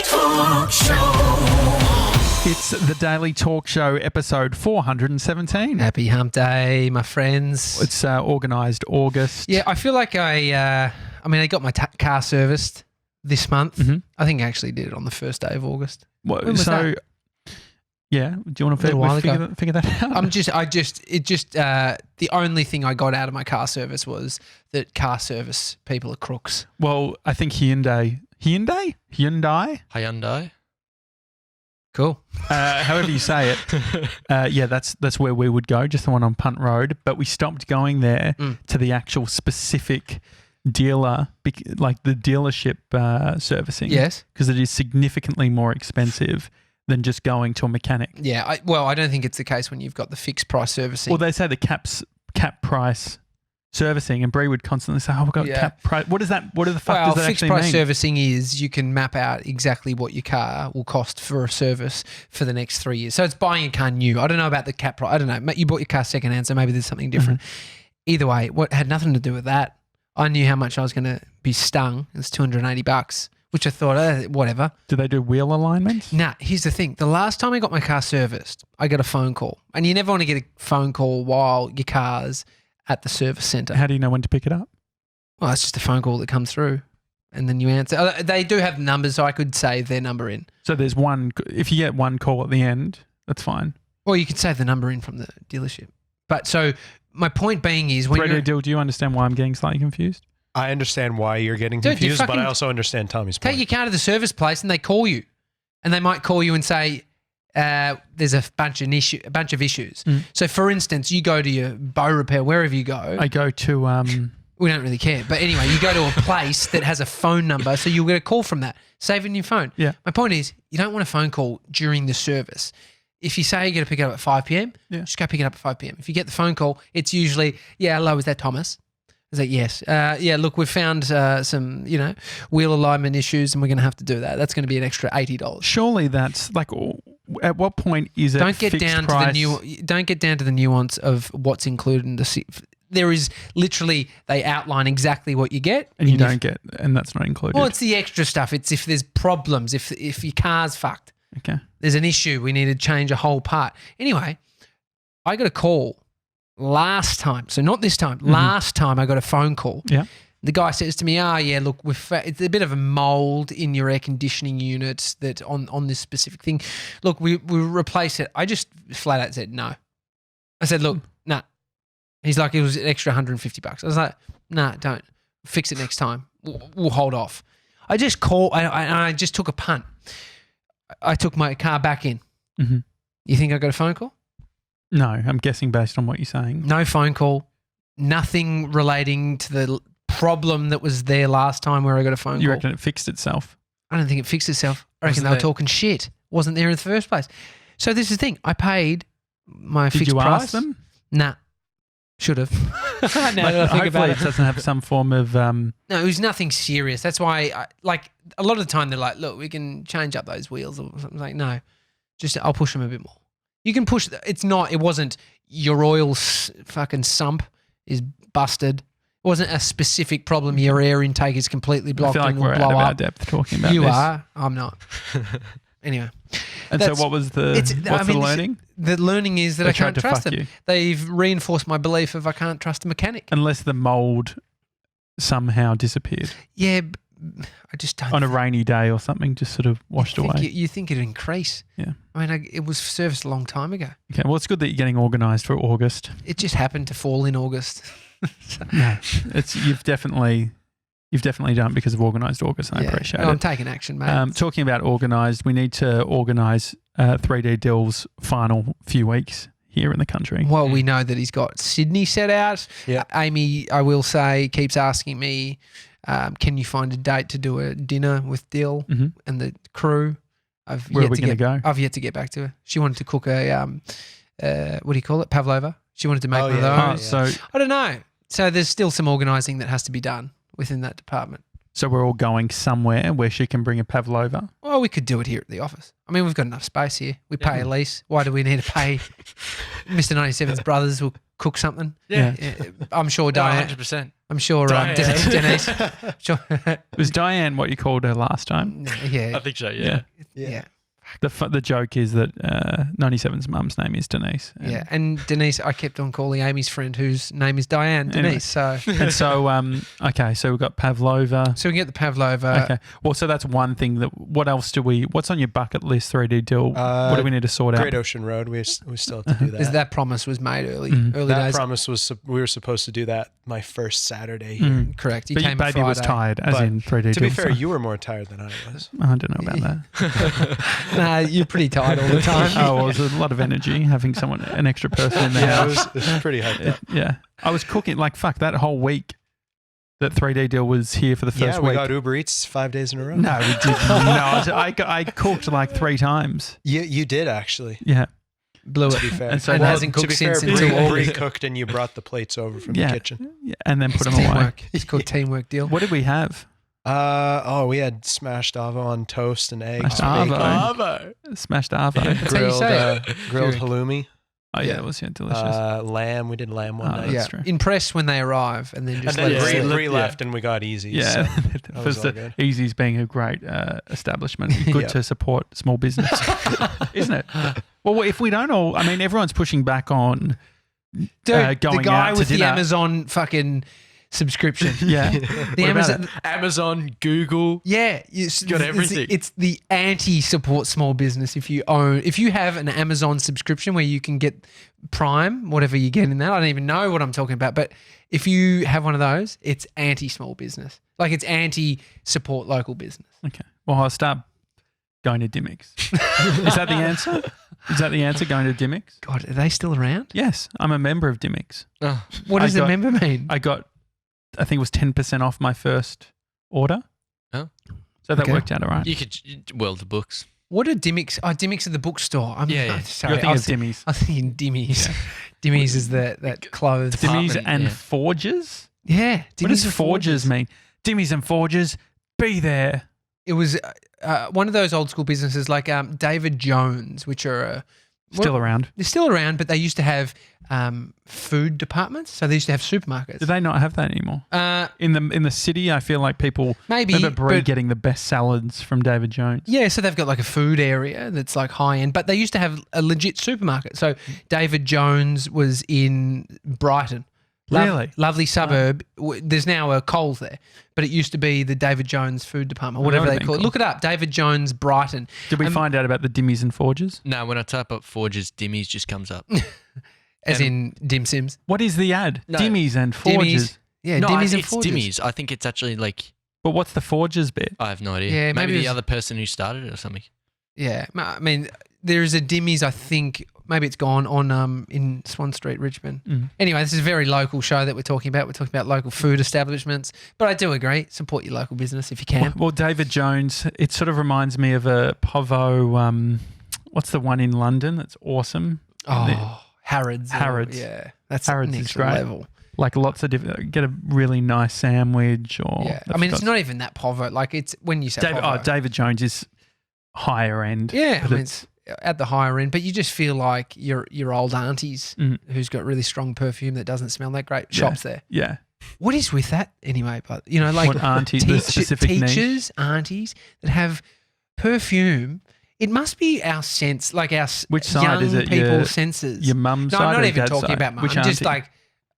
Talk Show. It's the Daily Talk Show, episode 417. Happy hump day, my friends. It's organised August. Yeah, I feel like I got my car serviced this month. Mhm. I think I actually did it on the first day of August. Well, When was so, that? yeah, do you want little while to ago. figure that out? The only thing I got out of my car service was that car service people are crooks. Well, I think Hyundai. Cool. However you say it. Yeah, that's where we would go, just the one on Punt Road. But we stopped going there to the actual specific dealer, like the dealership servicing. Yes. Because it is significantly more expensive than just going to a mechanic. Yeah. I don't think it's the case when you've got the fixed price servicing. Well, they say the cap price servicing, and Bree would constantly say, "Oh, we've got cap price." What does that? What the fuck does that fixed actually price mean? servicing is you can map out exactly what your car will cost for a service for the next 3 years. So it's buying a car new. I don't know about the cap price. I don't know. You bought your car secondhand, so maybe there's something different. Either way, what had nothing to do with that. I knew how much I was going to be stung. It was $280, which I thought, whatever. Do they do wheel alignments? Nah, here's the thing. The last time I got my car serviced, I got a phone call. And you never want to get a phone call while your car's at the service centre. How do you know when to pick it up? Well, it's just a phone call that comes through and then you answer. They do have numbers, so I could save their number in. So there's one, if you get one call at the end, that's fine. Or you could save the number in from the dealership. But so my point being is when Radio Deal, do you understand why I'm getting slightly confused? I understand why you're getting Dude, confused, but I also understand Tommy's point. take your car to the service place and they call you. And they might call you and say, there's a bunch of issues. So, for instance, you go to your bow repair, wherever you go. I go to... we don't really care. But anyway, you go to a place that has a phone number, so you'll get a call from that. Save it in your phone. Yeah. My point is, you don't want a phone call during the service. If you say you're going to pick it up at 5 p.m., just go pick it up at 5 p.m. If you get the phone call, it's usually, hello, is that Thomas? Is that yes? Look, we've found some, wheel alignment issues and we're going to have to do that. That's going to be an extra $80. Surely that's like, at what point is it Don't get fixed down price? Don't get down to the nuance of what's included in the. There is literally, they outline exactly what you get. And you don't get, and that's not included. Well, it's the extra stuff. It's if there's problems, if your car's fucked. Okay. There's an issue. We need to change a whole part. Anyway, I got a call last time. So not this time. Last time I got a phone call. Yeah. The guy says to me, look, it's a bit of a mold in your air conditioning unit that on this specific thing. Look, we replace it. I just flat out said no. I said, look, nah. He's like, it was an extra $150. I was like, nah, don't. Fix it next time. We'll hold off. I just called, I just took a punt. I took my car back in. Mm-hmm. You think I got a phone call? No, I'm guessing based on what you're saying. No phone call. Nothing relating to the problem that was there last time where I got a phone call. You reckon it fixed itself? I don't think it fixed itself. I reckon they were talking shit. Wasn't there in the first place. So this is the thing. I paid my fixed price. Did you ask them? Nah. Should have. Hopefully it doesn't have some form of... No, it was nothing serious. That's why, a lot of the time they're like, look, we can change up those wheels or something. Like, no, just I'll push them a bit more. You can push... It wasn't your oil fucking sump is busted. It wasn't a specific problem. Your air intake is completely blocked. I feel like and we're will blow out of our up. depth talking about You this. are. I'm not. Anyway. And so what was the learning? The learning is that They I can't tried to trust fuck them. you. They've reinforced my belief of I can't trust a mechanic. Unless the mould somehow disappeared. Yeah, I just don't. On a rainy day or something, just sort of washed away. You think it'd increase. Yeah. I mean, it was serviced a long time ago. Okay, well, it's good that you're getting organised for August. It just happened to fall in August. No, you've definitely done it because of organised August, and I appreciate it. I'm taking action, mate. Talking about organised, we need to organise 3D Dill's final few weeks here in the country. Well, we know that he's got Sydney set out. Yeah. Amy, I will say, keeps asking me, can you find a date to do a dinner with Dill and the crew? Where are we going to go? I've yet to get back to her. She wanted to cook a, what do you call it, pavlova. She wanted to make one of those. So I don't know. So there's still some organising that has to be done within that department. So we're all going somewhere where she can bring a pavlova? Well, we could do it here at the office. I mean, we've got enough space here. We pay a lease. Why do we need to pay Mr. 97's brothers? We'll cook something. Yeah. I'm sure Diane. 100%. I'm sure Denise. Sure. Was Diane what you called her last time? Yeah. I think so, yeah. Yeah. The joke is that 97's mum's name is Denise. Yeah. And Denise, I kept on calling Amy's friend whose name is Diane, Denise. Anyway. So Okay, so we've got Pavlova. we can get the Pavlova. Okay. Well, so that's one thing. What else what's on your bucket list, 3D Dill? What do we need to sort out? Great Ocean Road. We still have to do that. Is that promise was made early that days. promise was we were supposed to do that my first Saturday here. Correct. You But your came baby was Friday. tired, as But in 3D To be Dill, fair, so- you were more tired than I was. I don't know about that. Nah, you're pretty tired all the time. Oh, well, it was a lot of energy having an extra person in the Yeah, house. it was pretty hyped up. Yeah. I was cooking, that whole week that 3D Dill was here for the first Yeah, we week. got Uber Eats 5 days in a row. No, we didn't. No, I cooked like 3 times. You did actually. Yeah. Blew To it. be fair, And so And well, hasn't to cooked be fair, since until Bree August. cooked and you brought the plates over from Yeah. the kitchen. Yeah, and then put them away. Teamwork. It's called teamwork deal. What did we have? We had smashed avo on toast and eggs. Smashed bacon, avo. Smashed arvo. That's how you grilled say it. grilled Fury. halloumi, Oh, yeah, it was delicious. lamb. We did lamb one Oh, night. that's Yeah. true. Impressed when they arrive and then And just then let it Bree sit. left and we got easy. Yeah, So for was all the good. Easy's being a great establishment. Good Yeah. to support small business, isn't it? Well, if we don't all, everyone's pushing back on Dude, going the guy out to with the dinner. Amazon fucking subscription. Yeah. The What about Amazon. it? Amazon, Google. Yeah, got everything. It's the anti-support small business. If you have an Amazon subscription where you can get Prime, whatever you get in that, I don't even know what I'm talking about. But if you have one of those, it's anti-small business. Like it's anti-support local business. Okay. Well, I'll start going to Dimmicks. Is that the answer? Is that the answer? Going to Dimmicks? God, are they still around? Yes, I'm a member of Dimmicks. Oh, What does I a got- member mean? I think it was 10% off my first order. Oh. So that Okay. worked out all right. you could, the books. What are Dimmicks? Oh, Dimmicks are the bookstore. Yeah. Sorry, You're thinking of Dimmies. I was thinking Dimmies. Dimmies is that clothes. Dimmies Department, and yeah. Forges? Yeah. What does Dimmies and Forges mean? Dimmies and Forges, be there. It was one of those old school businesses like David Jones, which are Still around. they're still around, but they used to have food departments. So they used to have supermarkets. Do they not have that anymore? In the city, I feel like people Maybe, remember Brie but- getting the best salads from David Jones. Yeah, so they've got like a food area that's like high end, but they used to have a legit supermarket. So David Jones was in Brighton. Really? Lovely suburb. There's now a Coles there, but it used to be the David Jones food department, Well, that whatever would they have been call it. cool. Look it up, David Jones, Brighton. Did we find out about the Dimmies and Forges? No, when I type up Forges, Dimmies just comes up. As in Dim Sims. What is the ad? No. Dimmies and Forges. Dimmies. Yeah, no, Dimmies and it's Forges. Dimmies. I think it's actually like, But what's the Forges bit? I have no idea. Yeah, maybe maybe it the was- other person who started it or something. Yeah, I mean, there is a Dimmies, I think, maybe it's gone on in Swan Street, Richmond. Mm. Anyway, this is a very local show that we're talking about. We're talking about local food establishments. But I do agree, support your local business if you can. Well, David Jones, it sort of reminds me of a Povo, what's the one in London that's awesome? Oh, Harrods. Harrods. Yeah, that's Harrods next is great. level. Like lots of different, get a really nice sandwich or... Yeah, I mean, it's not even that Povo. Like, it's when you say Povo. David Jones is higher end. Yeah, I but mean, it's at the higher end, but you just feel like your old aunties Mm. who's got really strong perfume that doesn't smell that great. Shops there. Yeah. What is with that anyway? But like What aunties, the specific niche? teachers, aunties that have perfume. It must be our sense, like our Which side young is it? people's senses. Your mum's No, side I'm or not your even dad's talking side? about mum. Which I'm just auntie? like,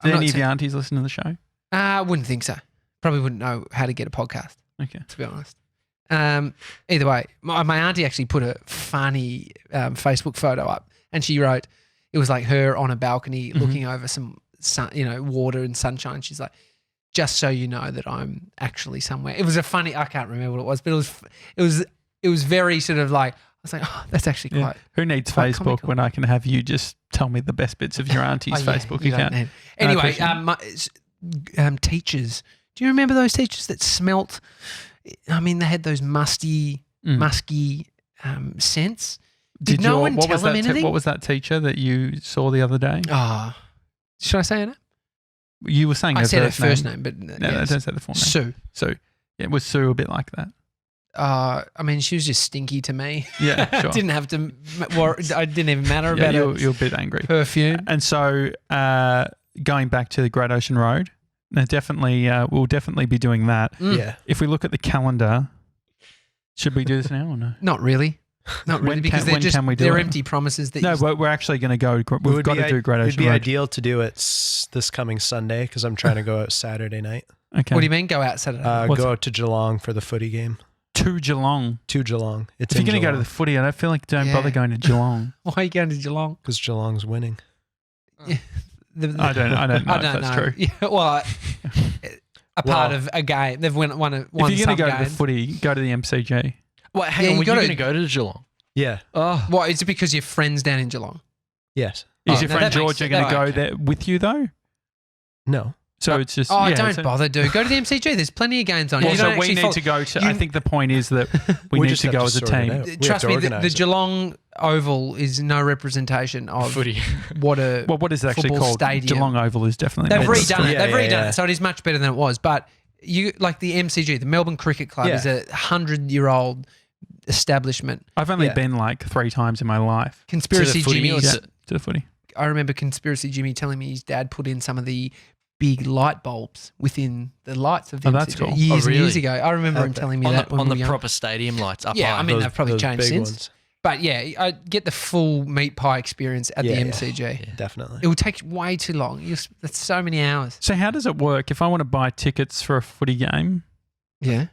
Do I'm any not of your aunties listen to the show? I wouldn't think so. Probably wouldn't know how to get a podcast, Okay. to be honest. Either way, my auntie actually put a funny Facebook photo up, and she wrote, it was like her on a balcony looking over some sun, water and sunshine. She's like, just so you know that I'm actually somewhere. It was a funny, I can't remember what it was, but it was very sort of like, I was like, oh, that's actually Yeah. quite. Who needs quite Facebook comical. when I can have you just tell me the best bits of your auntie's Oh, yeah, Facebook you don't account? need- I Anyway, appreciate teachers. Do you remember those teachers that smelt? I mean, they had those musky scents. Did no one tell them anything? What was that teacher that you saw the other day? Oh, should I say it? You were saying I her said her first first name. name, but No, don't say the full name. Sue. Sue. Yeah, was Sue a bit like that? I mean, she was just stinky to me. Yeah, sure. Didn't have to. I didn't even matter Yeah, about her you're a bit angry. perfume. And so going back to the Great Ocean Road, now definitely we'll definitely be doing that. Yeah. If we look at the calendar, should we do this now or no? Not really. Not really, When because can we do they're it? empty promises that No, you we're actually going to go. We've got to do Great It'd Ocean be Road. ideal to do it this coming Sunday because I'm trying to go out Saturday night. Okay. What do you mean go out Saturday? What's- Go out to Geelong for the footy game. To Geelong. To Geelong. It's If you're going to go to the footy, I don't feel like don't Yeah. bother going to Geelong. Why are you going to Geelong? because Geelong's winning. I don't know if that's true. Yeah, well, a part Well- of a game. They've won If some you're going to go to the game. footy, go to the MCG. Wait, hang Yeah, on. you Were you gotta- going to go to Geelong? Yeah. Oh, What, is it because your friend's down in Geelong? Yes. Is Oh, your no, friend that makes Georgia sense. going to Oh, go okay. there with you though? No. So it's just Oh, yeah, don't so- bother, dude. Go to the MCG. There's plenty of games on. Well, You so don't we actually need follow- to go to. you- I think the point is that we need just to have go to as a sort it team. out. We have Trust to me, the organise it. Geelong Oval is no representation of footy. what a Well, what is it actually football called? stadium. Geelong Oval is definitely. They've not. redone it. Yeah, They've yeah, redone yeah. it, so it is much better than it was. But you like the MCG, the Melbourne Cricket Club, Yeah. is a 100-year-old establishment. I've only Yeah. been like 3 times in my life Conspiracy footy Jimmy. or yeah, to the footy. I remember Conspiracy Jimmy telling me his dad put in some of the big light bulbs within the lights of the Oh, that's MCG cool. years Oh, and years really? ago. I remember him Okay. telling me on that the, when on we the were young. proper stadium lights up Yeah, high. I mean, they've probably Those changed big since. ones. But yeah, I get the full meat pie experience at Yeah, the yeah. MCG. Yeah. Definitely. It will take way too long. That's so many hours. So how does it work? If I want to buy tickets for a footy game, Yeah.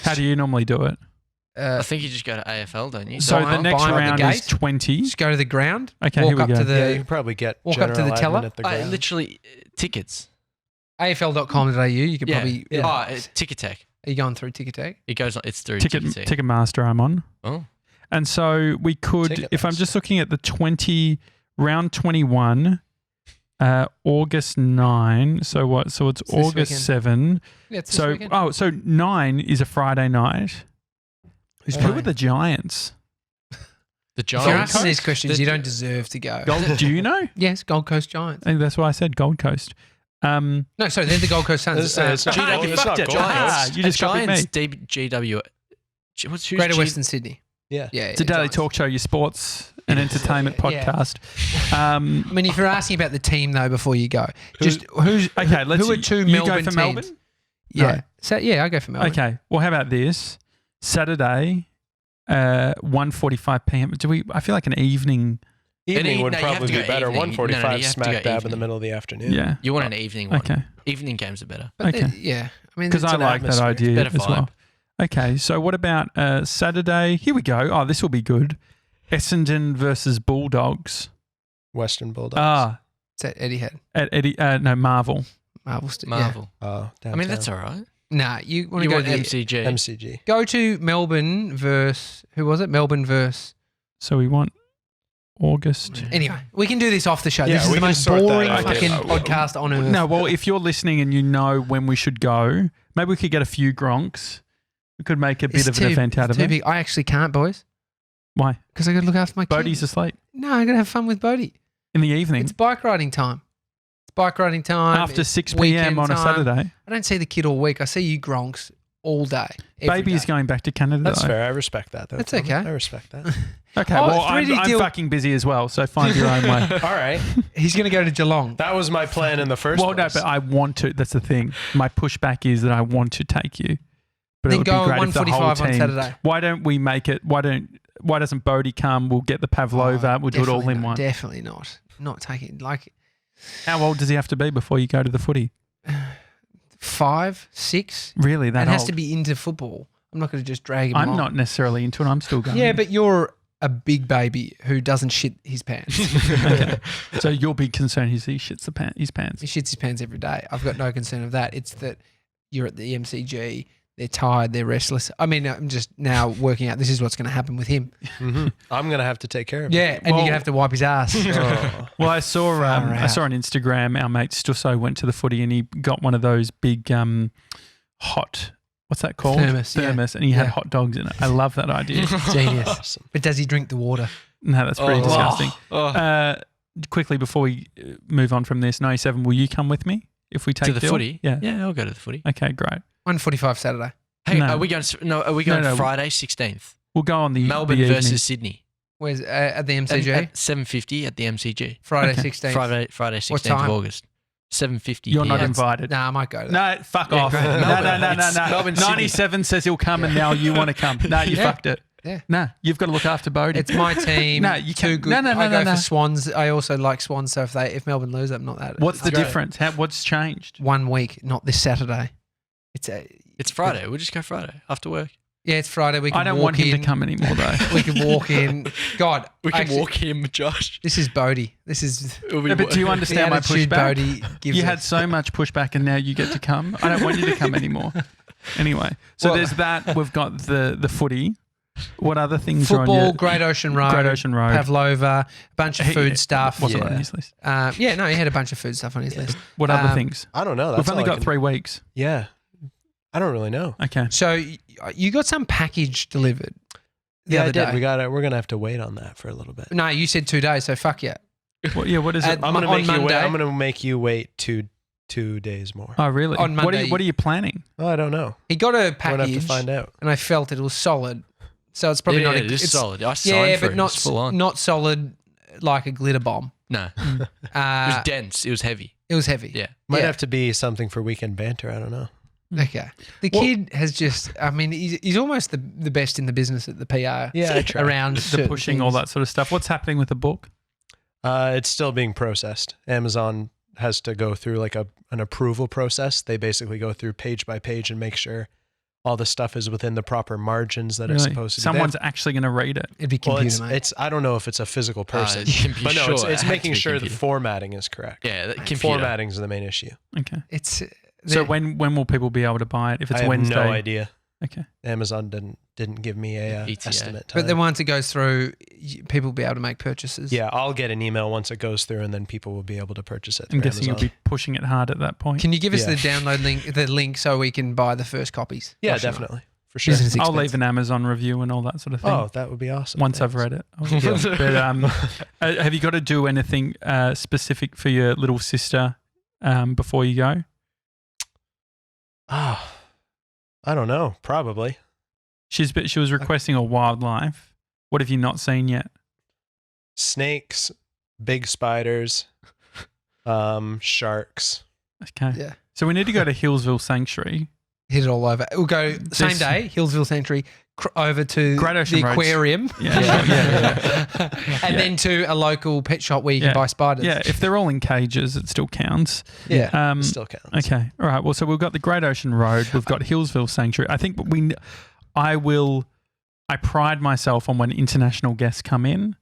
how do you normally do it? I think you just go to AFL, don't you? So Buy the 'em, next buy 'em at the round gate. is 20. Just go to the ground. Okay, walk here we up go. to the Yeah, you can probably get walk up to the general teller. admin at the ground. literally tickets. AFL.com.au. You could Yeah, probably. yeah. Oh, Ticketek. Are you going through Ticketek? It goes on. It's through Ticketek. Ticketmaster I'm on. Oh, And so we could, if I'm Ticketmaster. just looking at the round 21, August 9. So what? So it's this August weekend. 7. Yeah, it's this So, weekend. so 9 is a Friday night. Who's Who playing? are the Giants? the If you're Giants. asking these questions, The- you don't deserve to go. Do you know? Yes, Gold Coast Giants. I think that's why I said Gold Coast. No, sorry, they're the Gold Coast Suns. It's not- Ah, you it's fucked not it. Gold Ah, Coast. you just copied me. Giants. GW. Who's Greater G- Western Sydney. Yeah. Yeah, It's a daily Giants. talk show, your sports and entertainment Yeah. podcast. I mean, if you're asking about the team though, before you go, just who's Okay, let's. who are two you Melbourne go for teams? Melbourne? Yeah, No. so yeah, I go for Melbourne. Okay. Well, how about this? Saturday, 1:45 p.m. Do we? I feel like an evening. Evening would no, you have probably to be go better. evening. 1:45 No, you have to go smack dab in the evening. middle of the afternoon. Yeah. You want an evening one. Okay. Evening games are better. But Okay. yeah, I mean, Because it's I an like that atmosphere. idea Better as well. Okay. So what about Saturday? Here we go. Oh, this will be good. Essendon versus Bulldogs. Western Bulldogs. It's at Etihad, At Eddie. No, Marvel. Marvel. Yeah. Marvel. Oh, I mean, that's all right. Nah, you want to You go want to the, MCG. MCG. go to Melbourne versus who was it? Melbourne versus. So we want August. Anyway, we can do this off the show. Yeah, this is we the can most sort that boring out. fucking Okay. podcast on earth. No, well, if you're listening and you know when we should go, maybe we could get a few gronks. We could make a bit of an event out of too it. big. I actually can't, boys, Why? because I got to look after my Bodie's kids. asleep No, I got to have fun with Bodie. in the evening It's bike riding time. It's bike riding time. after It's 6 p.m. weekend on a time. Saturday. I don't see the kid all week. I see you gronks all day. every Baby's day. going back to Canada. That's though. fair. I respect that. Though. That's Tommy. okay. I respect that. Okay, Oh, well, I'm 3D deal- fucking busy as well, so find your own way. All right. He's going to go to Geelong. That was my plan in the first Well, no, place. but I want to. That's the thing. My pushback is that I want to take you. But Then it would go be at great if the whole 1:45 on team. Saturday. Why don't we make it? Why doesn't Bodie come? We'll get the Pavlova. We'll do it all Definitely in not, one. Definitely not. Not taking like How old does he have to be before you go to the footy? 5, 6. Really, that And has old? to be into football. I'm not going to just drag him I'm along. not necessarily into it. I'm still going. Yeah, but you're a big baby who doesn't shit his pants. Okay. So you'll be concerned he shits his pants. He shits his pants every day. I've got no concern of that. It's that you're at the MCG, they're tired, they're restless. I mean, I'm just now working out this is what's going to happen with him. Mhm. I'm gonna have to take care of it. Yeah, and Well- you're going to have to wipe his ass. Oh. Well, I saw Far I out. saw on Instagram our mate Stusso went to the footy and he got one of those big hot. What's that called? Thermos, yeah. Thermos, and he had Yeah. hot dogs in it. I love that idea. Genius. Awesome. But does he drink the water? No, that's pretty Oh. disgusting. Oh. Quickly before we move on from this, 97, will you come with me if we take To the Dill? footy? Yeah. Yeah, I'll go to the footy. Okay, great. 1:45 Saturday. Hey, No. are we going? No, are we going No. Friday 16th? We'll go on the Melbourne the versus evening. Sydney. Where's at the MCG? At 7:50 at the MCG. Friday Okay. 16th. Friday 16th of time? August. 7:50. You're not PM. invited. Nah, I might go. No, fuck Yeah, off. great. No, Melbourne. no. It's Melbourne, Sydney. 97 says he'll come and now you want to come. No, you Yeah. fucked it. Yeah. No, you've got to look after Bodie. It's my team. No, you too can't- good. no, I go no. for Swans. I also like Swans. So if Melbourne lose, I'm not that. What's the great. difference? What's changed? 1 week, not this Saturday. It's Friday. We'll just go Friday after work. Yeah, it's Friday. We can I don't walk want him in. to come anymore, though. We can walk in. God, We can actually, walk him, Josh. This is Bodie. This is It'll be No, but do you the understand my attitude pushback? Bodie gives You us. had so much pushback and now you get to come. I don't want you to come anymore. Anyway, so Well- there's that. We've got the footy. What other things are on football, your Great Ocean Road, Great Ocean Road? Pavlova, a bunch of food stuff. Wasn't on Yeah. his list. Yeah, no, he had a bunch of food stuff on his list. What other things? I don't know. That's We've only all I got can- 3 weeks. Yeah. I don't really know. Okay. So you got some package delivered the Yeah, other I did. day. We're gonna have to wait on that for a little bit. No, you said 2 days, so fuck yeah. What is it? On Monday. I'm gonna make you wait two days more. Oh, really? on Monday- What are you planning? Oh, I don't know. He got a We're gonna package, have to find out. and I felt it was solid. So it's probably not. It is it's solid. I signed Yeah, for but it. not It's full on. not solid like a glitter bomb. No, it was Uh, dense. It was heavy. it was heavy. Yeah. Might Yeah. have to be something for weekend banter. I don't know. Okay. The kid has just. I mean, he's almost the best in the business at the PR. Yeah, I try. around The certain pushing, all things. that sort of stuff. What's happening with the book? It's still being processed. Amazon has to go through like an approval process. They basically go through page by page and make sure all the stuff is within the proper margins that are Really? supposed to be. Someone's actually going to read it. It'd be Well, computer, mate. it's I don't know if it's a physical person, computer, but no, sure, it's it had to making be sure the computer. formatting is correct. Yeah, computer. Formatting is the main issue. Okay. It's So the- when will people be able to buy it? If it's I have Wednesday. no idea. Okay. Amazon didn't give me a ETA. estimate time. But then once it goes through, people will be able to make purchases. Yeah, I'll get an email once it goes through, and then people will be able to purchase it. I'm through guessing Amazon. you'll be pushing it hard at that point. Can you give us Yeah. the download link so we can buy the first copies? Yeah, Optional. definitely for sure. Business I'll expense. leave an Amazon review and all that sort of thing. Oh, that would be awesome. Once I've Thanks. read it. I'll do it. But have you got to do anything specific for your little sister before you go? Oh, I don't know. Probably. She was requesting a wildlife. What have you not seen yet? Snakes, big spiders, sharks. Okay. Yeah. So we need to go to Hillsville Sanctuary. Hit it all over. We'll go same This- day, Hillsville Sanctuary, over to Great Ocean the Roads. aquarium. Yeah. Yeah. And then to a local pet shop where you Yeah. can buy spiders. Yeah. If they're all in cages, it still counts. Yeah. Still counts. Okay. All right. Well, so we've got the Great Ocean Road. We've got Hillsville Sanctuary. I think I pride myself on when international guests come in.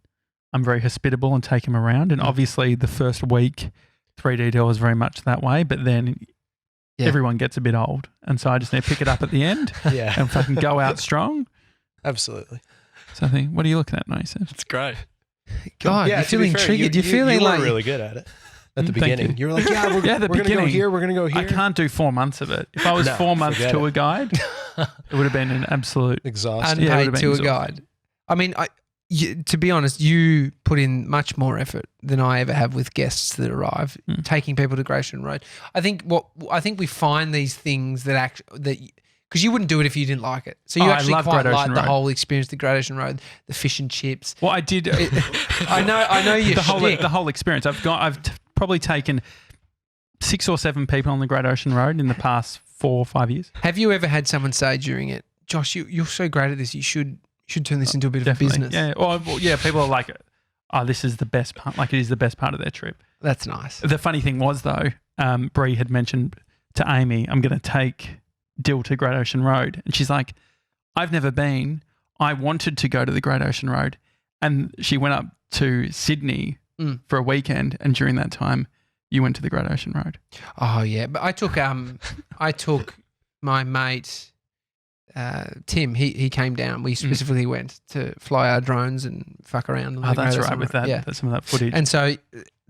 I'm very hospitable and take them around. And obviously the first week, 3D is very much that way. But then Yeah. everyone gets a bit old. And so I just need to pick it up at the end Yeah, and fucking go out strong. absolutely. So I think, what are you looking at, Nathan? It's great. God, yeah, you're to be feeling fair, triggered. You're feeling you like were really good at it at the Thank beginning. you. You were like, yeah, we're Yeah, the going to go beginning. here. We're going to go here. I can't do 4 months of it. If I was No, 4 months forget tour it. guide, it would have been an absolute. Exhausted. Yeah, it would've unpaid been tour guide. I mean, to be honest, you put in much more effort than I ever have with guests that arrive, taking people to Great Ocean Road. I think we find these things that because you wouldn't do it if you didn't like it. So you I actually love quite Great like Ocean the Road. whole experience, the Great Ocean Road, the fish and chips. Well, I did. I know you the whole experience. I've probably taken 6 or 7 people on the Great Ocean Road in the past 4 or 5 years. Have you ever had someone say during it, Josh, you're so great at this, you should turn this into a bit of a Definitely. business? Yeah. Well, yeah. People are like, "Oh, this is the best part." Like it is the best part of their trip. That's nice. The funny thing was though, Bree had mentioned to Amy, "I'm going to take Dill to Great Ocean Road," and she's like, "I've never been. I wanted to go to the Great Ocean Road," and she went up to Sydney for a weekend, and during that time, you went to the Great Ocean Road. Oh yeah, but I took my mate Tim. He came down. We specifically went to fly our drones and fuck around. on Oh, the that's Great right. Ocean With Road. that, yeah. that's some of that footage. And so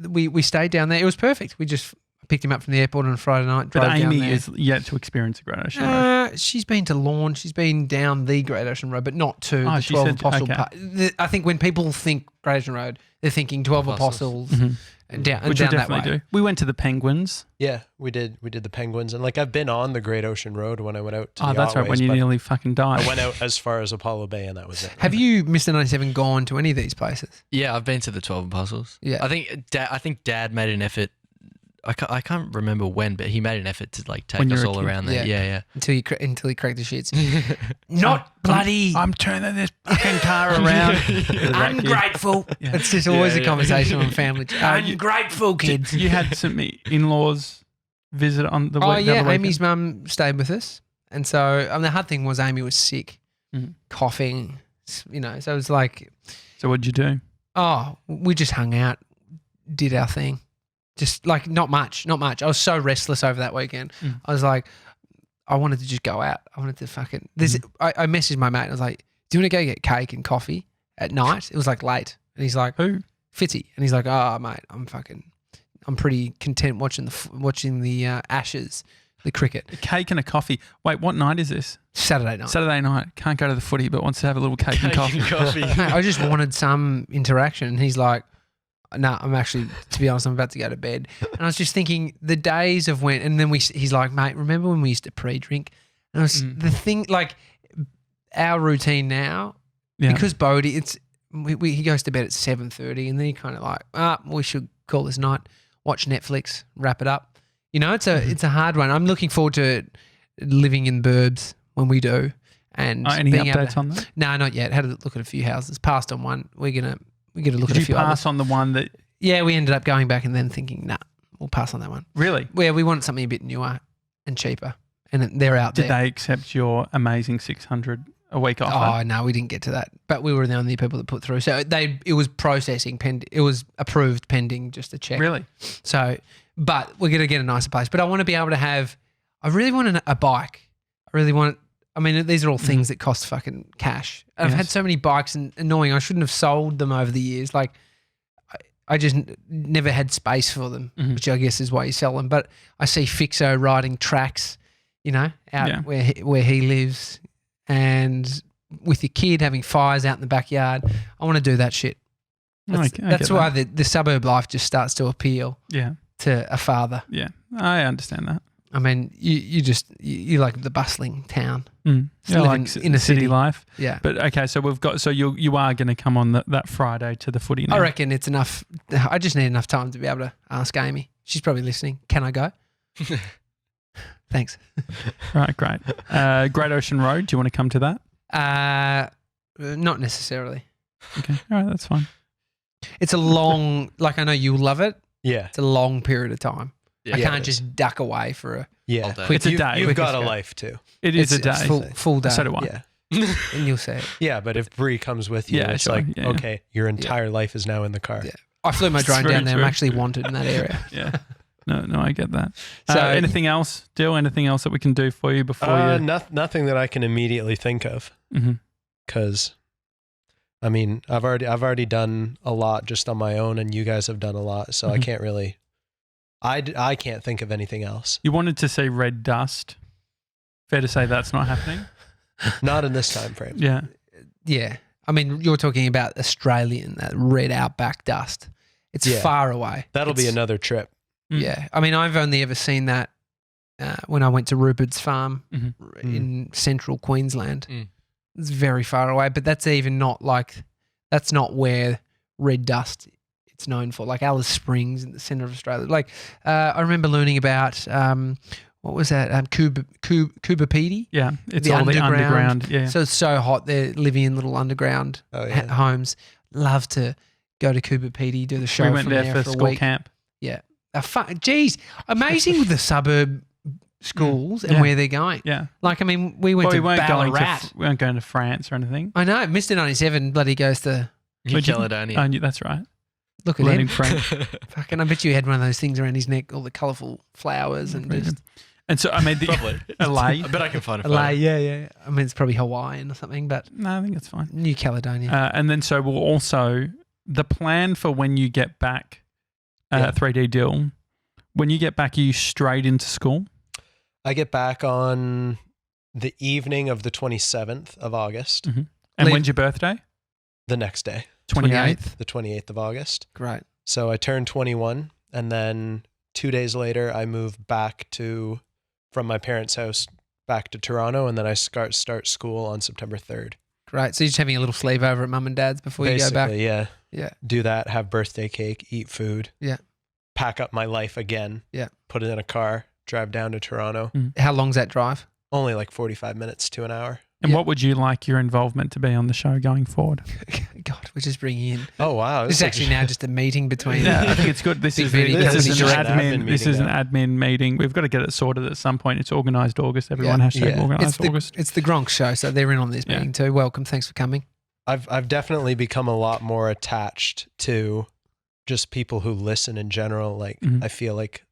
we stayed down there. It was perfect. We just picked him up from the airport on a Friday night. but Drove down Amy there. is yet to experience the Great Ocean Road. She's been to Lawn. She's been down the Great Ocean Road, but not to Oh, the she 12 said- Apostle okay. Park. I think when people think Great Ocean Road, they're thinking 12 Apostles. Apostles down which we that definitely way. do. We went to the Penguins. Yeah, we did the Penguins, and like I've been on the Great Ocean Road when I went out to Oh, the that's right, when Otways, you but nearly fucking died. I went out as far as Apollo Bay, and that was it. Have you, Mr. 97, gone to any of these places? Yeah, I've been to the 12 Apostles. Yeah. I think Dad made an effort. I can't remember when, but he made an effort to like When take you us were a all kid. around there. Yeah. Yeah, Until he cracked the shits. Not bloody I'm turning this fucking car around. ungrateful. Yeah. It's just always Yeah, a yeah. conversation on family. you- Ungrateful kids. You had some in-laws visit on the Oh week. the yeah, other weekend? Amy's mum stayed with us, and so the hard thing was Amy was sick, Mhm. coughing. So it was like, So what'd you do? oh, we just hung out, did our thing, just like not much. I was so restless over that weekend. Mm. I was like, I wanted to just go out. I wanted to fucking. I messaged my mate. And I was like, do you want to go get cake and coffee at night? It was like late, and he's like, Who? Fitzy, and he's like, oh mate, I'm pretty content watching the Ashes, the cricket. A cake and a coffee. Wait, what night is this? Saturday night. Saturday night. Can't go to the footy, but wants to have a little cake and coffee. Mate, I just wanted some interaction. And he's like, no, I'm actually, to be honest, I'm about to go to bed. And I was just thinking the days of when, and then he's like, mate, remember when we used to pre-drink? And I was the thing, like our routine now, Yeah. because Bodie, he goes to bed at 7:30, and then he kind of like, we should call this night, watch Netflix, wrap it up. It's a hard one. I'm looking forward to living in burbs when we do. And Any being able updates to- on that? No, not yet. Had a look at a few houses. Passed on one. We're gonna look Did at a you few pass others. on the one that Yeah, we ended up going back and then thinking, nah, we'll pass on that one. really? Where we wanted something a bit newer and cheaper, and they're out Did there. they accept your amazing 600 a week offer? Oh no, we didn't get to that, but we were the only people that put through. So it was processing it was approved pending just a check. Really? So, but we're gonna get a nicer place. But I want to be able to have. I really want a bike. I really want. I mean, these are all things that cost fucking cash. And I've had Yes. so many bikes and annoying. I shouldn't have sold them over the years. Like, I just never had space for them, Mhm. which I guess is why you sell them. But I see Fixo riding tracks, out Yeah. where he lives, and with your kid having fires out in the backyard. I want to do that shit. I That's get why that. the suburb life just starts to appeal Yeah. to a father. Yeah. I understand that. I mean, you like the bustling town. Mm. Just Yeah, living like in a city city. life. Yeah. But okay, so we've got, so you are going to come on that Friday to the footy now. I reckon it's enough. I just need enough time to be able to ask Amy. She's probably listening. Can I go? Thanks. Right, great. Great Ocean Road, do you want to come to that? Not necessarily. Okay, all right, that's fine. It's a long, like I know you love it. Yeah, It's a long period of time. Yeah, I it can't is. just duck away for a yeah. All day. quick. It's a day. You've quick got a escape. life too. It is a It's day. full day. So do I. Yeah, And you'll see it. yeah. But if Bree comes with you, Yeah, it's sure. like Yeah, yeah. okay, your entire life is now in the car. Yeah. I flew my drone very down there. I'm true. actually wanted in that area. Yeah. No, I get that. So- Anything else, Dill? Anything else that we can do for you before you? Nothing that I can immediately think of, Mhm. because I mean, I've already done a lot just on my own, and you guys have done a lot, so I Mhm. can't really. I can't think of anything else. You wanted to see red dust. Fair to say that's not happening. Not in this time frame. Yeah. Yeah. I mean, you're talking about Australian, that red outback dust. It's Yeah. far away. That'll be It's- another trip. Mm. Yeah. I mean, I've only ever seen that when I went to Rupert's farm Mhm. in central Queensland. Mm. It's very far away, but that's even not like, that's not where red dust it's known for. Like Alice Springs in the centre of Australia. Like I remember learning about, what was that? Kubapedi? Yeah. It's The all the underground. underground. Yeah. So it's so hot. They're living in little underground Oh yeah. homes. Love to go to Kubapedi, do the show we went from there there for a school week. camp. Geez, amazing with the suburb schools and Yeah. where they're going. Yeah. Like, I mean, we went Well, we to weren't going Ballarat. to we weren't going to France or anything. I know, Mr. 97 bloody goes to, New Would you- Caledonia. Oh, that's right. look at Learning him. French. Fucking, I bet you he had one of those things around his neck, all the colourful flowers and Very just good. And so I mean, Probably. LA. I bet I can find a photo. LA, yeah. I mean, it's probably Hawaiian or something, but No, I think it's fine. New Caledonia. And then so we'll also the plan for when you get back, Yeah. 3D Dill. When you get back, are you straight into school? I get back on the evening of the 27th of August, And Leave- when's your birthday? the next day, 28th. the 28th of August. Great. So I turned 21, and then 2 days later, I moved back from my parents' house back to Toronto, and then I start school on September 3rd. Great. So you're just having a little sleepover at mum and dad's before you go back? Basically, yeah. Yeah. Do that, have birthday cake, eat food. Yeah. Pack up my life again. Yeah. Put it in a car, drive down to Toronto. How long's that drive? Only like 45 minutes to an hour. And Yeah. what would you like your involvement to be on the show going forward? God, we're just bringing in. Oh, wow. This is actually now just a meeting between. Yeah, I think it's good. This Big is meeting this is company an director. admin. This is an now. admin meeting. We've got to get it sorted at some point. It's organised August. Everyone Yeah. hashtag Yeah. organised August. It's the Gronk show, so they're in on this Yeah. meeting too. Welcome. Thanks for coming. I've definitely become a lot more attached to just people who listen in general. Like, Mhm. I feel like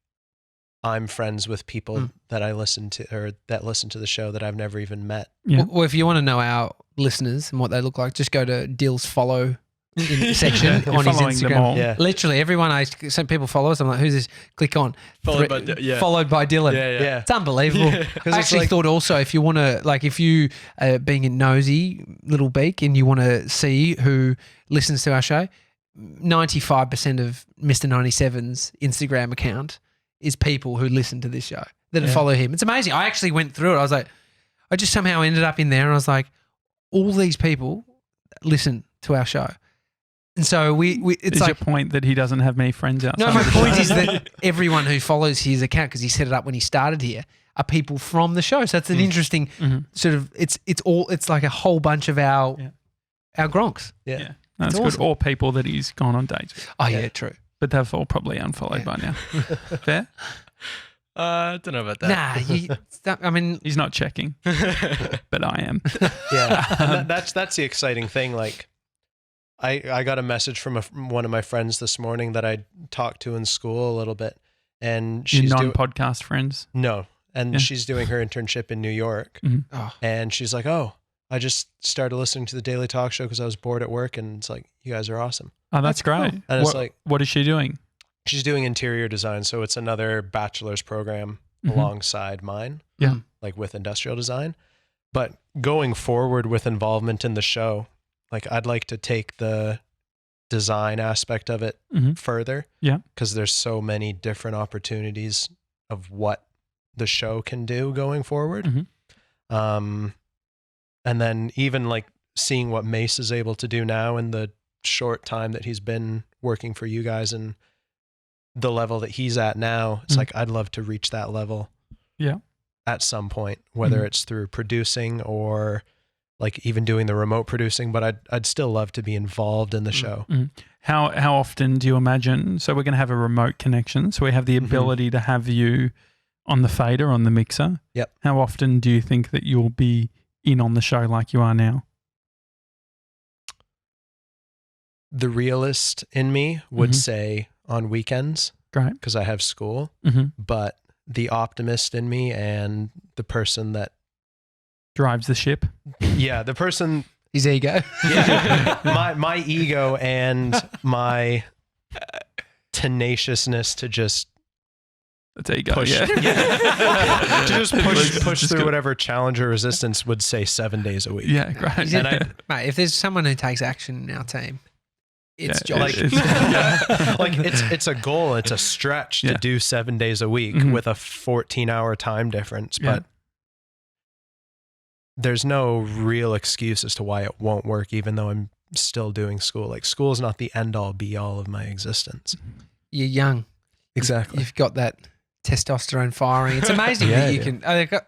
I'm friends with people that I listen to or that listen to the show that I've never even met. Yeah. Well, if you want to know our listeners and what they look like, just go to Dill's follow section You're on his following them Instagram. all. Yeah. Literally, everyone some people follow us. I'm like, who's this? Click on. Followed by Followed by Dylan. Yeah. It's unbelievable. I it's actually like- thought also if you want to, like, if you being a nosy little beak and you want to see who listens to our show, 95% of Mr. 97's Instagram account is people who listen to this show that Yeah. follow him. It's amazing. I actually went through it. I was like, I just somehow ended up in there and I was like, all these people listen to our show. And so it's Is like, your point that he doesn't have many friends outside? no, my of the point show? is that everyone who follows his account, because he set it up when he started here, are people from the show. So it's an interesting Mhm. sort of, it's like a whole bunch of our Gronks. Yeah. Yeah. That's It's awesome. good. Or people that he's gone on dates with. Oh yeah, true. But they've all probably unfollowed Yeah. by now. Fair? I don't know about that. Nah, I mean, He's not checking, but I am. Yeah. And that's the exciting thing. Like, I got a message from one of my friends this morning that I talked to in school a little bit, and Your she's non-podcast friends. no, and Yeah. she's doing her internship in New York, oh, and she's like, "Oh, I just started listening to the Daily Talk Show because I was bored at work, and it's like, you guys are awesome." Oh, that's That's cool. great. And it's What, like, what is she doing? she's doing interior design, so it's another bachelor's program Mhm. alongside mine, Yeah. like with industrial design. But going forward with involvement in the show, like, I'd like to take the design aspect of it Mhm. further. Yeah. Because there's so many different opportunities of what the show can do going forward. Mhm. And then even like seeing what Mace is able to do now in the short time that he's been working for you guys and the level that he's at now, it's Mhm. like, I'd love to reach that level. Yeah. At some point, whether Mhm. it's through producing or like even doing the remote producing, but I'd still love to be involved in the show. How often do you imagine? So we're going to have a remote connection. So we have the Mhm. ability to have you on the fader, on the mixer. Yep. How often do you think that you'll be in on the show like you are now? The realist in me would Mhm. say on weekends Great. because I have school, Mm-hmm. but the optimist in me and the person that, Drives the ship. yeah, the person, his ego. yeah, my ego and my tenaciousness to just That's ego. push, Yeah. to just push Just through go- whatever challenge or resistance would say 7 days a week. Yeah. Great. And I- Mate, if there's someone who takes action in our team, it's Yeah, Josh. it's- like it's a goal, it's a stretch to Yeah. do 7 days a week Mhm. with a 14-hour time difference, Yeah. but there's no real excuse as to why it won't work, even though I'm still doing school. Like, school is not the end all be all of my existence. You're young. Exactly. You've got that testosterone firing. It's amazing Yeah, that you yeah. can.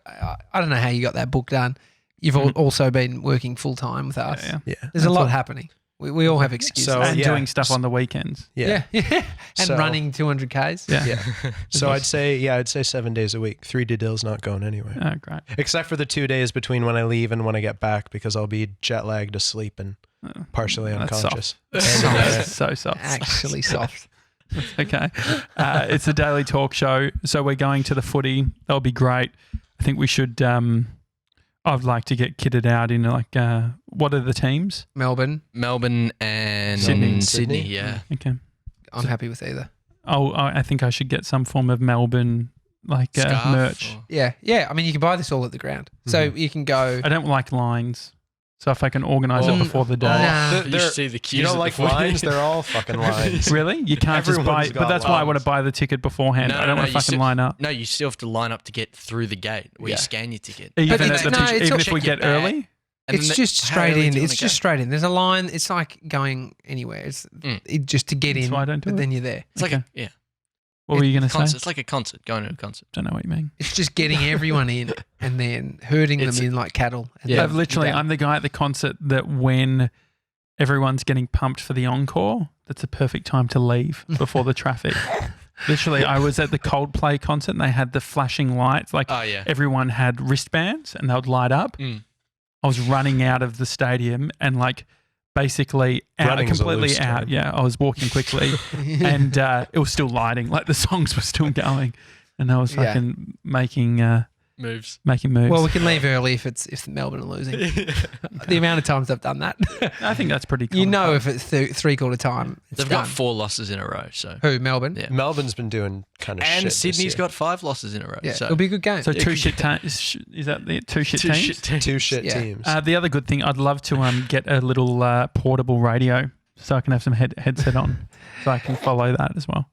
I don't know how you got that book done. You've Mhm. also been working full time with us. Yeah. Yeah. There's a That's lot what- happening. We all have excuses. So, And yeah. doing stuff on the weekends. Yeah. yeah. And So- running 200Ks. Yeah. Yeah. So I'd say 7 days a week. 3 to Dill's not going anywhere. Oh, great. Except for the 2 days between when I leave and when I get back, because I'll be jet lagged asleep and Oh, partially that's unconscious. That's so soft. Actually soft. Okay. It's a daily talk show. So we're going to the footy. That'll be great. I think we should, I'd like to get kitted out in like, what are the teams? Melbourne. Melbourne and Sydney. Sydney, yeah. Okay. I'm happy with either. I think I should get some form of Melbourne like Scarf merch. or- Yeah. Yeah. I mean, you can buy this all at the ground. So you can go. I don't like lines. So if I can organise it before the day. Nah. You should see the queues. You don't at like the footy. lines? They're all fucking lines. Really? You can't just Everyone's buy, got but that's why I want to lines. buy the ticket beforehand. I don't want to you fucking still- line up. No, you still have to line up to get through the gate where you scan your ticket. Even, it's- no, it's even all- if we check your get bag. early? And It's then just how straight early in. do you It's wanna just go? straight in. There's a line. It's like going anywhere. It's just to get That's in, why I don't do but it. then you're there. It's like Okay. yeah. What were you going to Concert. say? It's like a concert. Going to a concert. Don't know what you mean. It's just getting everyone in and then herding them It's- in like cattle. And Yeah. then I've literally, you're I'm the guy at the concert that when everyone's getting pumped for the encore, that's a perfect time to leave before the traffic. Literally, I was at the Coldplay concert and they had the flashing lights. Like Oh yeah. everyone had wristbands and they would light up. Mm. I was running out of the stadium and like basically out, Running's a completely loose out. term. Yeah, I was walking quickly and it was still lighting. Like the songs were still going and I was Yeah. fucking making Moves. moves. Well, we can leave early if Melbourne are losing. The amount of times I've done that, I think that's pretty cool. you know, if it's three-quarter time, it's They've done. got 4 losses in a row. So Who, Melbourne? Yeah. Melbourne's been doing kind of shit. and this Sydney's year. got 5 losses in a row. Yeah, So it'll be a good game. So Yeah, two good shit teams. Is that the two shit teams? 2 shit teams. 2 shit Yeah. teams. The other good thing, I'd love to get a little portable radio so I can have some headset on so I can follow that as well.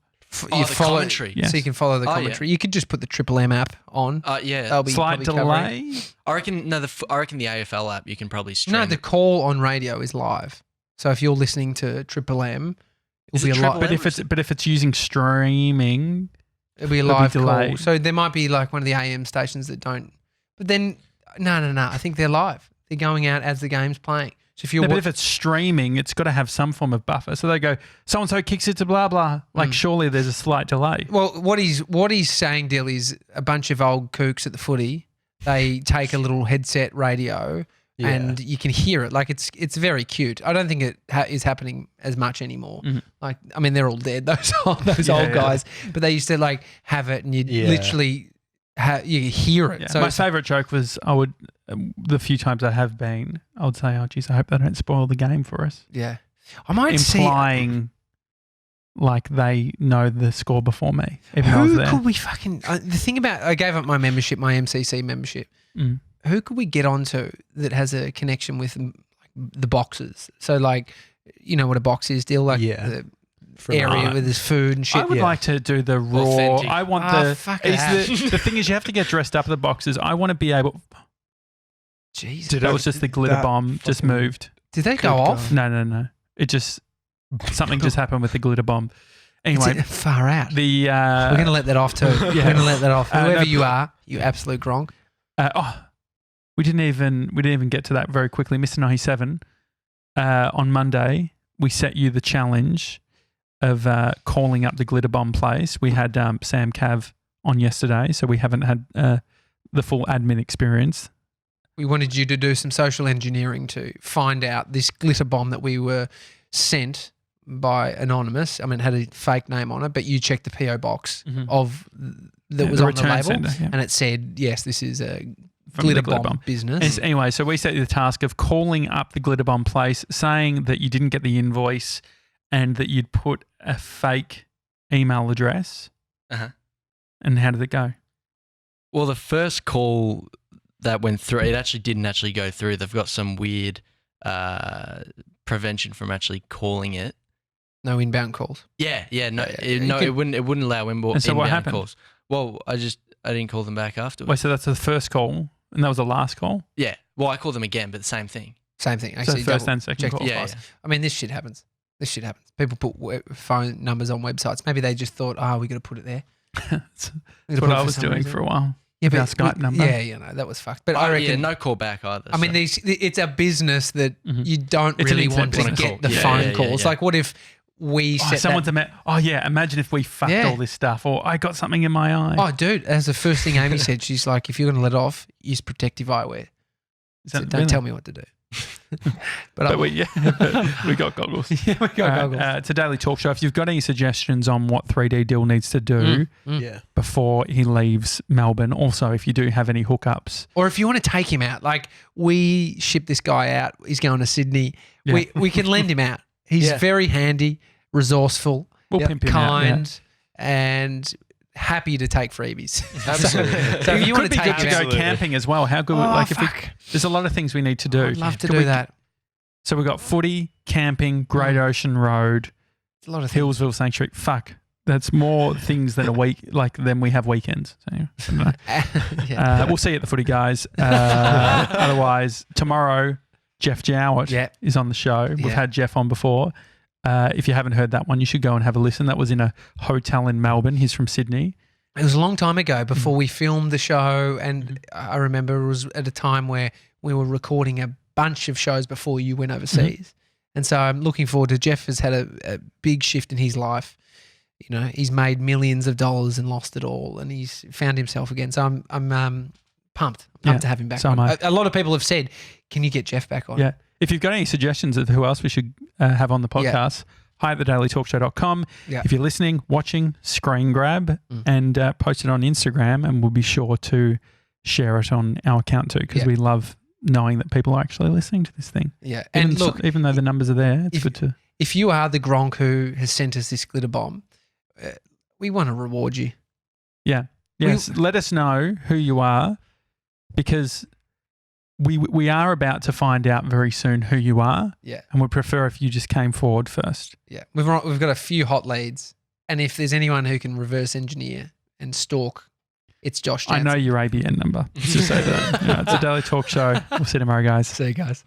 Oh, the commentary. Yeah. So you can follow the Oh, yeah. commentary. You could just put the Triple M app on. Yeah. That'll be Slight probably covering- delay. I reckon I reckon the AFL app you can probably stream. No, the call on radio is live. So if you're listening to Triple M, Is it'll it be a Triple live. M? But if it's using streaming, It'll be a it'll be live call. delayed. So there might be like one of the AM stations that don't. But then, no. I think they're live. They're going out as the game's playing. So if you're no, but if it's streaming, it's got to have some form of buffer. So they go, so and so kicks it to blah blah. Like surely there's a slight delay. well, what he's saying, Dill, is a bunch of old kooks at the footy. They take a little headset radio. Yeah. And you can hear it. Like it's very cute. I don't think it is happening as much anymore. Mhm. Like I mean, they're all dead. Those old Yeah. guys. But they used to like have it, and you Yeah. literally you hear it. Yeah. So My favourite joke was the few times I have been, I would say, oh geez, I hope they don't spoil the game for us. yeah, I might see. Implying like they know the score before me. Even though I was Who there. could we fucking? The thing about I gave up my membership, my MCC membership. Mm. Who could we get onto that has a connection with the boxes? So like, you know what a box is, Dill? Like Yeah. the From area Right. with his food and shit. I would Yeah. like to do the raw. Authentic. I want Fuck it. the thing is you have to get dressed up at the boxes. I want to be able. Jesus. Did That I- was just the glitter that bomb just fucking- moved. Did they Good go God. off? No. It just something just happened with the glitter bomb. Anyway, It's far out. the We're going to let that off too. We're going to let that off. No, Whoever you but- are, you absolute gronk. we didn't even get to that very quickly. Mr. 97, on Monday we set you the challenge of calling up the glitter bomb place. We had Sam Cav on yesterday, so we haven't had the full admin experience. We wanted you to do some social engineering to find out this glitter bomb that we were sent by Anonymous. I mean, it had a fake name on it, but you checked the PO box Mhm. of that Yeah, was the on the return label, sender, yeah. and it said, yes, this is a From the glitter bomb business. Anyway, so we set you the task of calling up the glitter bomb place, saying that you didn't get the invoice and that you'd put a fake email address. Uh-huh. And how did it go? Well, the first call that went through, it actually didn't actually go through. They've got some weird prevention from actually calling it. No inbound calls. No, Yeah, yeah. it, You no, could- it wouldn't allow And so what inbound happened? calls. Well, I didn't call them back afterwards. Wait, so that's the first call, and that was the last call? Yeah, well, I called them again, but the same thing. Same thing. So Actually, first double and second checked call. it Yeah, twice. I mean, this shit happens. People put phone numbers on websites. Maybe they just thought, we got to put it there. That's We gotta what put it I for was some doing reason. for a while. Yeah, Our but Skype number. Yeah, you know, that was fucked. But I Oh, reckon. yeah, no call back either. I mean, so. it's a business that Mhm. you don't It's an really want to incentive. get the Yeah, phone yeah, yeah, calls. yeah. Like, what if we set Someone's that? imagine if we fucked Yeah. all this stuff, or I got something in my eye. Oh, dude, that's the first thing Amy said. She's like, if you're going to let off, use protective eyewear. Is So that don't really? tell me what to do. But we got goggles. yeah, we got goggles. It's a daily talk show. If you've got any suggestions on what 3D Dill needs to do Yeah. before he leaves Melbourne, also if you do have any hookups, Or if you want to take him out, like we ship this guy out, he's going to Sydney. Yeah. We can lend him out. He's Yeah. very handy, resourceful, we'll pimp him out. kind, and happy to take freebies. Absolutely. So if you want Could to be take good to us, go Absolutely. camping as well. How good? If there's a lot of things we need to do. I'd love to Could do we- that. So we've got footy, camping, Great Ocean Road, It's a lot of things. Hillsville Sanctuary. Fuck, that's more things than a week. Like than we have weekends. So, I don't know. Yeah. We'll see you at the footy, guys. Otherwise, tomorrow, Jeff Jowett Yeah. is on the show. We've Yeah. had Jeff on before. If you haven't heard that one, you should go and have a listen. That was in a hotel in Melbourne. He's from Sydney. It was a long time ago before we filmed the show, and I remember it was at a time where we were recording a bunch of shows before you went overseas. And so I'm looking forward to Jeff has had a big shift in his life. You know, he's made millions of dollars and lost it all, and he's found himself again. So I'm pumped. Yeah, To have him back so on. am I. A lot of people have said, can you get Jeff back on? Yeah. If you've got any suggestions of who else we should have on the podcast, hi at thedailytalkshow.com. Yeah. If you're listening, watching, screen grab and post it on Instagram, and we'll be sure to share it on our account too, because Yeah. we love knowing that people are actually listening to this thing. Yeah. Even And look, even though the numbers are there, it's if- good to. if you are the Gronk who has sent us this glitter bomb, we want to reward you. Yes, let us know who you are, because we are about to find out very soon who you are, Yeah. and we'd prefer if you just came forward first. Yeah. We've got a few hot leads. And if there's anyone who can reverse engineer and stalk, it's Josh Janssen. I know your ABN number. Let's just say that. It's a Daily Talk Show. We'll see you tomorrow, guys. See you guys.